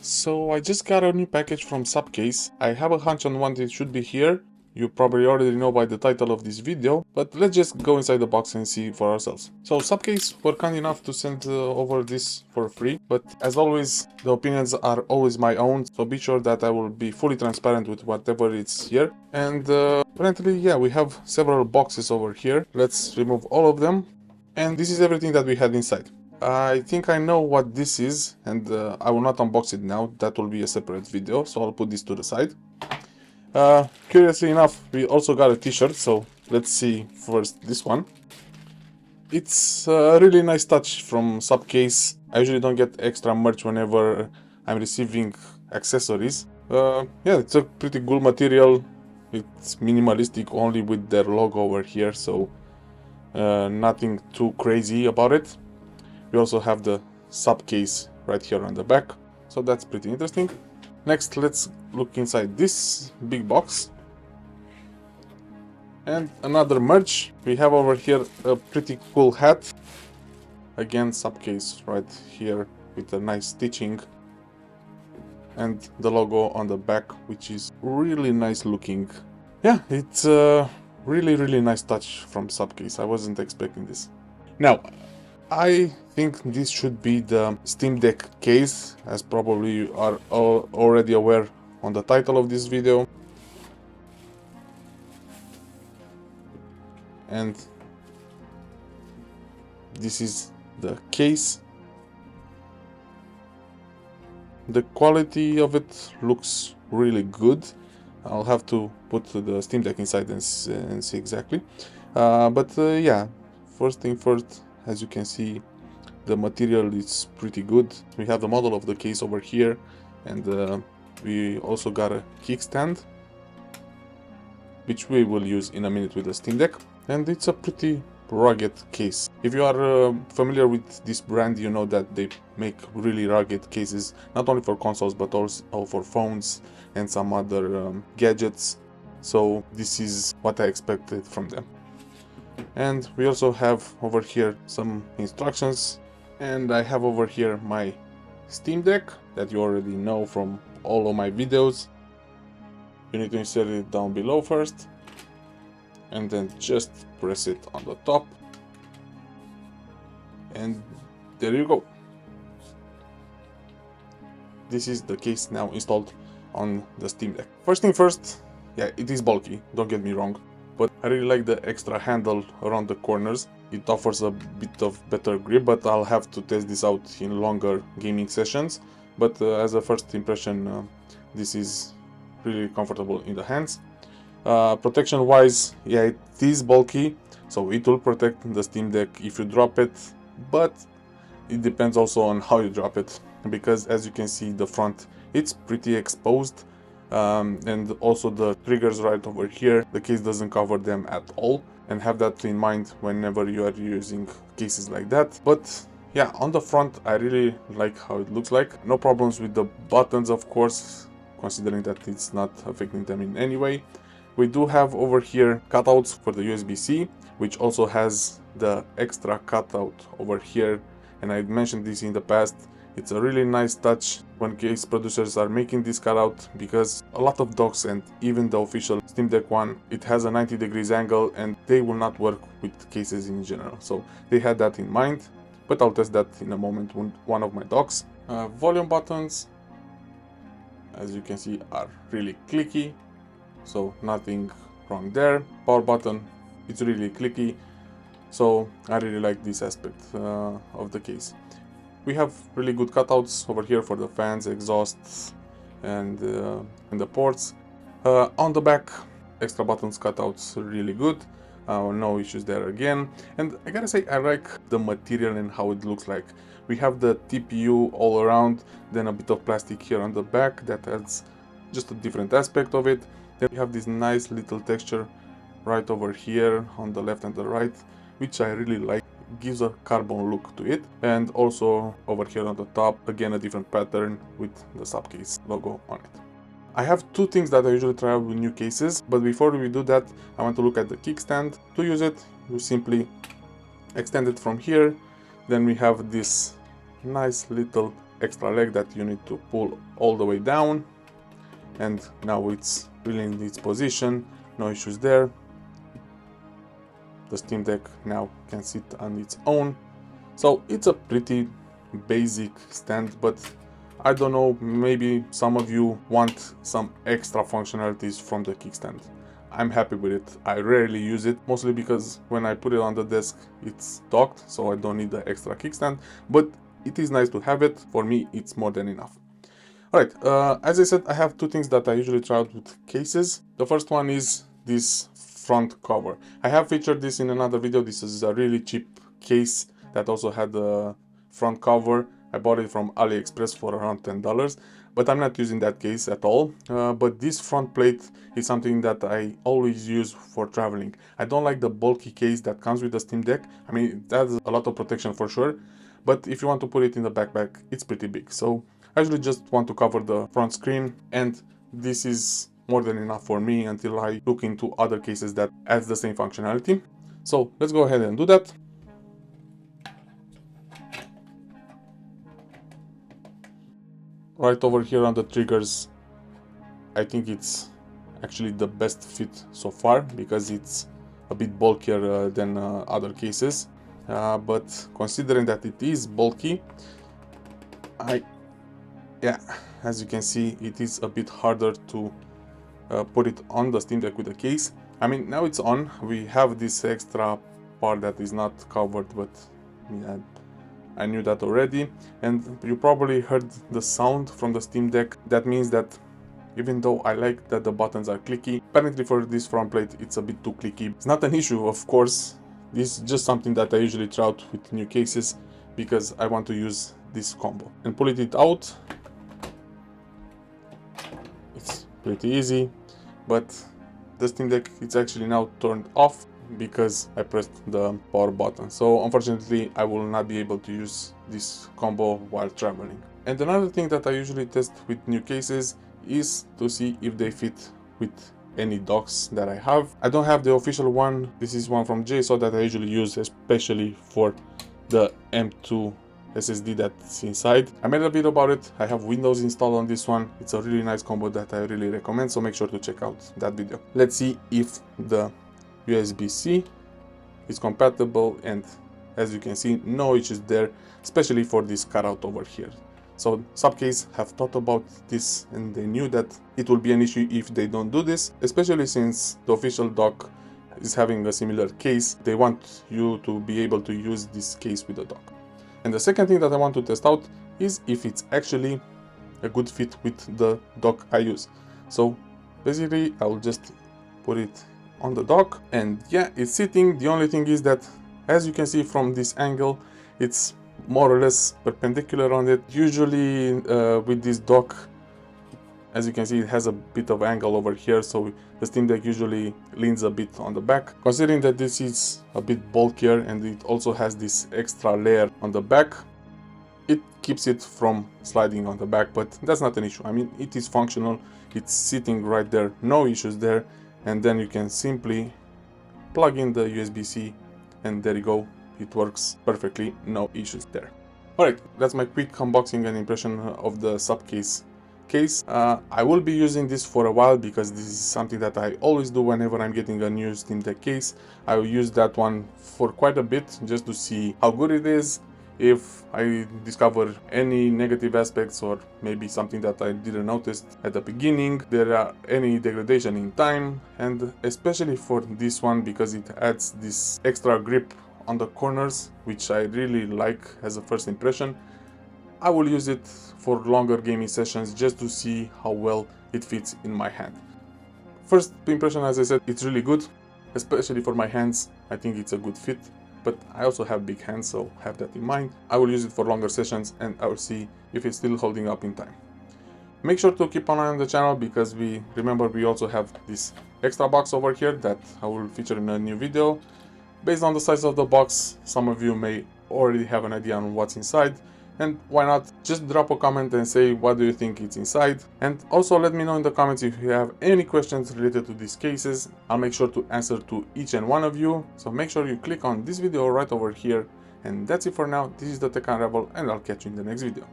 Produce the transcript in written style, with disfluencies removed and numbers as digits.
So I just got a new package from Supcase. I have a hunch on when it should be here. You probably already know by the title of this video, but let's just go inside the box and see for ourselves. So Supcase were kind enough to send over this for free, but as always, the opinions are always my own, so be sure that I will be fully transparent with whatever is here. And apparently, yeah, we have several boxes over here. Let's remove all of them. And this is everything that we had inside. I think I know what this is, and I will not unbox it now. That will be a separate video, so I'll put this to the side. Curiously enough, we also got a t-shirt, so let's see first this one. It's a really nice touch from Supcase. I usually don't get extra merch whenever I'm receiving accessories. Yeah, it's a pretty cool material. It's minimalistic, only with their logo over here, so nothing too crazy about it. We also have the Supcase right here on the back, so that's pretty interesting. Next, let's look inside this big box. And another merch. We have over here a pretty cool hat. Again, Supcase right here with a nice stitching. And the logo on the back, which is really nice looking. Yeah, it's a really nice touch from Supcase. I wasn't expecting this. Now, I think this should be the Steam Deck case, as probably you are already aware on the title of this video. And this is the case. The quality of it looks really good. I'll have to put the Steam Deck inside and see exactly. Yeah, first thing first. As you can see, the material is pretty good. We have the model of the case over here, and we also got a kickstand, which we will use in a minute with the Steam Deck. And it's a pretty rugged case. If you are familiar with this brand, you know that they make really rugged cases, not only for consoles but also for phones and some other gadgets. So this is what I expected from them. And we also have over here some instructions, and I have over here my Steam Deck that you already know from all of my videos. You need to insert it down below first, and then just press it on the top, and there you go. This is the case now installed on the Steam Deck. First thing first, yeah, it is bulky, don't get me wrong, but I really like the extra handle around the corners. It offers a bit of better grip, but I'll have to test this out in longer gaming sessions. But as a first impression, this is really comfortable in the hands. Protection wise, yeah, it is bulky, so it will protect the Steam Deck if you drop it, but it depends also on how you drop it, because as you can see, the front, it's pretty exposed. And also the triggers right over here, the case doesn't cover them at all, and have that in mind whenever you are using cases like that. But yeah, on the front, I really like how it looks like. No problems with the buttons, of course, considering that it's not affecting them in any way. We do have over here cutouts for the USB-C, which also has the extra cutout over here, and I mentioned this in the past. It's a really nice touch when case producers are making this cutout, because a lot of docks, and even the official Steam Deck one, it has a 90 degrees angle and they will not work with cases in general. So they had that in mind, but I'll test that in a moment with one of my docks. Volume buttons, as you can see, are really clicky, so nothing wrong there. Power button, it's really clicky, so I really like this aspect of the case. We have really good cutouts over here for the fans, exhausts, and the ports. On the back, extra buttons cutouts really good. No issues there again. And I gotta say, I like the material and how it looks like. We have the TPU all around, then a bit of plastic here on the back that adds just a different aspect of it. Then we have this nice little texture right over here on the left and the right, which I really like. Gives a carbon look to it. And also over here on the top, again a different pattern with the Supcase logo on it. I have two things that I usually try out with new cases, but before we do that, I want to look at the kickstand. To use it, you simply extend it from here. Then we have this nice little extra leg that you need to pull all the way down, and now it's really in its position, no issues there. The Steam Deck now can sit on its own. So it's a pretty basic stand, but I don't know, maybe some of you want some extra functionalities from the kickstand. I'm happy with it. I rarely use it, mostly because when I put it on the desk it's docked, so I don't need the extra kickstand, but it is nice to have it. For me it's more than enough. Alright, as I said, I have two things that I usually try out with cases. The first one is this front cover. I have featured this in another video. This is a really cheap case that also had the front cover. I bought it from AliExpress for around $10, but I'm not using that case at all. But this front plate is something that I always use for traveling. I don't like the bulky case that comes with the Steam Deck. I mean, it has a lot of protection for sure, but if you want to put it in the backpack, it's pretty big. So I usually just want to cover the front screen, and this is more than enough for me until I look into other cases that adds the same functionality. So let's go ahead and do that. Right over here on the triggers, I think it's actually the best fit so far because it's a bit bulkier than other cases. But considering that it is bulky, as you can see, it is a bit harder to put it on the Steam Deck with the case. I mean, now it's on. We have this extra part that is not covered, but yeah, I knew that already. And you probably heard the sound from the Steam Deck. That means that even though I like that the buttons are clicky, apparently for this front plate it's a bit too clicky. It's not an issue, of course. This is just something that I usually try out with new cases because I want to use this combo. And pulling it out, it's pretty easy, but the Steam Deck it's actually now turned off because I pressed the power button. So unfortunately I will not be able to use this combo while traveling. And another thing that I usually test with new cases is to see if they fit with any docks that I have. I don't have the official one. This is one from JSO that I usually use especially for the M2 SSD that's inside. I made a video about it. I have Windows installed on this one. It's a really nice combo that I really recommend, so make sure to check out that video. Let's see if the USB-C is compatible, and as you can see, no issues there, especially for this cutout over here. So Supcase have thought about this and they knew that it will be an issue if they don't do this, especially since the official dock is having a similar case. They want you to be able to use this case with the dock. And the second thing that I want to test out is if it's actually a good fit with the dock I use. So basically I'll just put it on the dock, and yeah, it's sitting. The only thing is that, as you can see from this angle, it's more or less perpendicular on it. Usually with this dock, as you can see, it has a bit of angle over here, so the Steam Deck usually leans a bit on the back. Considering that this is a bit bulkier and it also has this extra layer on the back, it keeps it from sliding on the back, but that's not an issue. I mean, it is functional, it's sitting right there, no issues there. And then you can simply plug in the USB-C and there you go, it works perfectly, no issues there. Alright, that's my quick unboxing and impression of the Supcase case. I will be using this for a while because this is something that I always do whenever I'm getting a new Steam Deck case. I will use that one for quite a bit just to see how good it is, if I discover any negative aspects or maybe something that I didn't notice at the beginning, there are any degradation in time, and especially for this one because it adds this extra grip on the corners, which I really like as a first impression. I will use it for longer gaming sessions just to see how well it fits in my hand. First impression, as I said, it's really good, especially for my hands. I think it's a good fit. But I also have big hands, so have that in mind. I will use it for longer sessions and I will see if it's still holding up in time. Make sure to keep an eye on the channel because we also have this extra box over here that I will feature in a new video. Based on the size of the box, some of you may already have an idea on what's inside. And why not just drop a comment and say what do you think it's inside, and also let me know in the comments if you have any questions related to these cases. I'll make sure to answer to each and one of you, so make sure you click on this video right over here. And that's it for now. This is the Tech Unravel and I'll catch you in the next video.